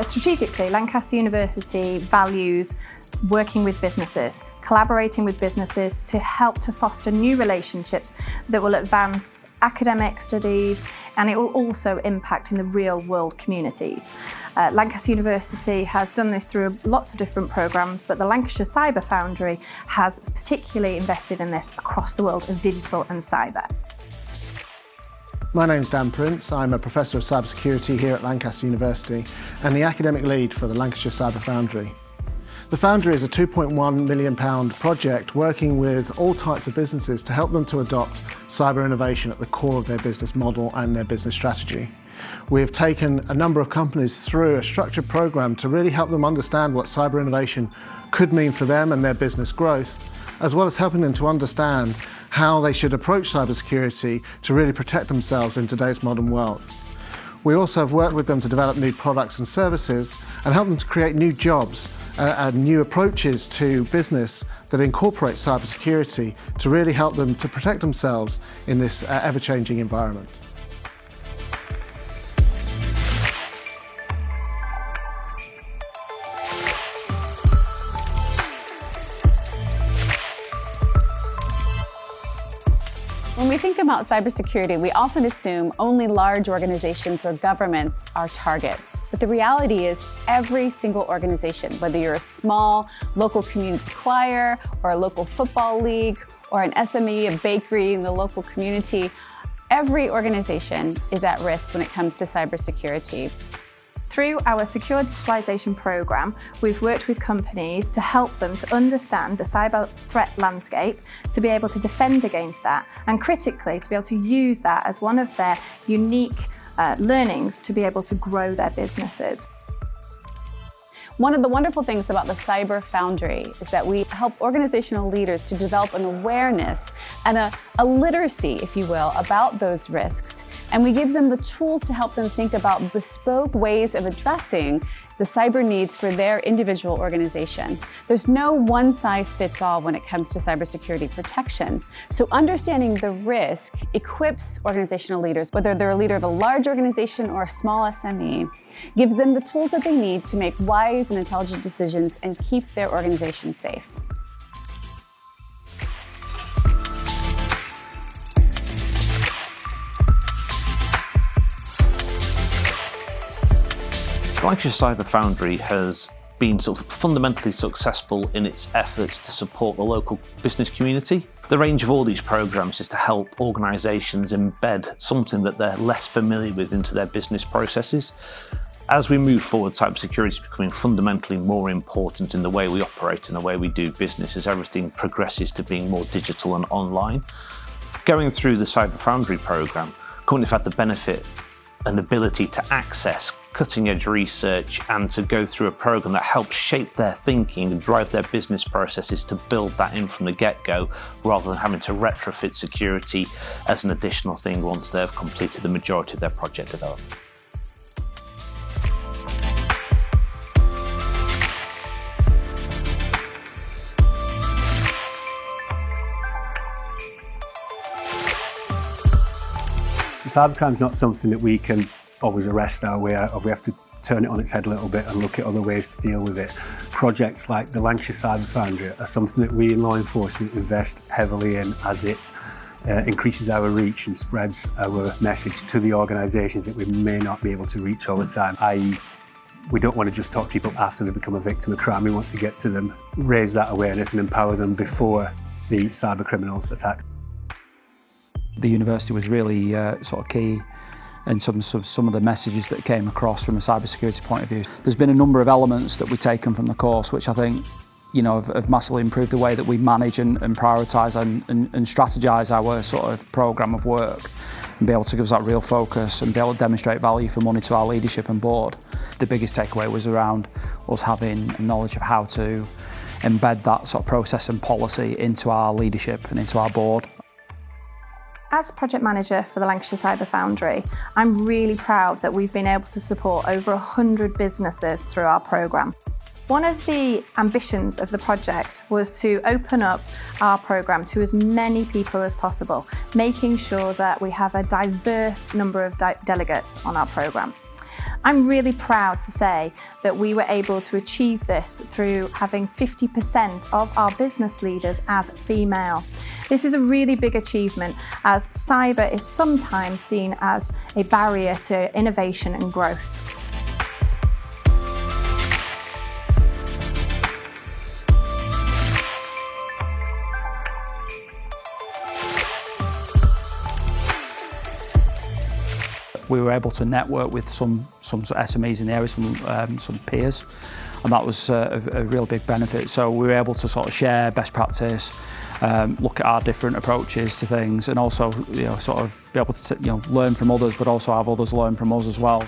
Strategically, Lancaster University values working with businesses, collaborating with businesses to help to foster new relationships that will advance academic studies, and it will also impact in the real world communities. Lancaster University has done this through lots of different programmes, but the Lancashire Cyber Foundry has particularly invested in this across the world of digital and cyber. My name's Dan Prince. I'm a Professor of Cybersecurity here at Lancaster University and the Academic Lead for the Lancashire Cyber Foundry. The Foundry is a £2.1 million project working with all types of businesses to help them to adopt cyber innovation at the core of their business model and their business strategy. We have taken a number of companies through a structured programme to really help them understand what cyber innovation could mean for them and their business growth, as well as helping them to understand how they should approach cybersecurity to really protect themselves in today's modern world. We also have worked with them to develop new products and services and help them to create new jobs and new approaches to business that incorporate cybersecurity to really help them to protect themselves in this ever-changing environment. When we think about cybersecurity, we often assume only large organizations or governments are targets. But the reality is every single organization, whether you're a small local community choir or a local football league or an SME, a bakery in the local community, every organization is at risk when it comes to cybersecurity. Through our Secure Digitalisation programme, we've worked with companies to help them to understand the cyber threat landscape, to be able to defend against that, and critically to be able to use that as one of their unique learnings to be able to grow their businesses. One of the wonderful things about the Cyber Foundry is that we help organizational leaders to develop an awareness and a literacy, if you will, about those risks. And we give them the tools to help them think about bespoke ways of addressing the cyber needs for their individual organization. There's no one-size-fits-all when it comes to cybersecurity protection. So understanding the risk equips organizational leaders, whether they're a leader of a large organization or a small SME, gives them the tools that they need to make wise and intelligent decisions and keep their organization safe. Lancashire Cyber Foundry has been fundamentally successful in its efforts to support the local business community. The range of all these programs is to help organisations embed something that they're less familiar with into their business processes. As we move forward, cybersecurity is becoming fundamentally more important in the way we operate and the way we do business as everything progresses to being more digital and online. Going through the Cyber Foundry programme, companies have had the benefit and ability to access cutting-edge research and to go through a program that helps shape their thinking and drive their business processes to build that in from the get-go, rather than having to retrofit security as an additional thing once they've completed the majority of their project development. Cybercrime is not something that we can always arrest our way out of. We have to turn it on its head a little bit and look at other ways to deal with it. Projects like the Lancashire Cyber Foundry are something that we in law enforcement invest heavily in as it increases our reach and spreads our message to the organisations that we may not be able to reach all the time, i.e. we don't want to just talk to people after they become a victim of crime. We want to get to them, raise that awareness and empower them before the cyber criminals attack. The university was really key in some of the messages that came across from a cybersecurity point of view. There's been a number of elements that we've taken from the course which I think have massively improved the way that we manage and prioritise and strategise our programme of work, and be able to give us that real focus and be able to demonstrate value for money to our leadership and board. The biggest takeaway was around us having knowledge of how to embed that process and policy into our leadership and into our board. As project manager for the Lancashire Cyber Foundry, I'm really proud that we've been able to support over 100 businesses through our programme. One of the ambitions of the project was to open up our programme to as many people as possible, making sure that we have a diverse number of delegates on our programme. I'm really proud to say that we were able to achieve this through having 50% of our business leaders as female. This is a really big achievement, as cyber is sometimes seen as a barrier to innovation and growth. We were able to network with some sort of SMEs in the area, some peers, and that was a real big benefit. So we were able to sort of share best practice, look at our different approaches to things, and also sort of be able to learn from others, but also have others learn from us as well.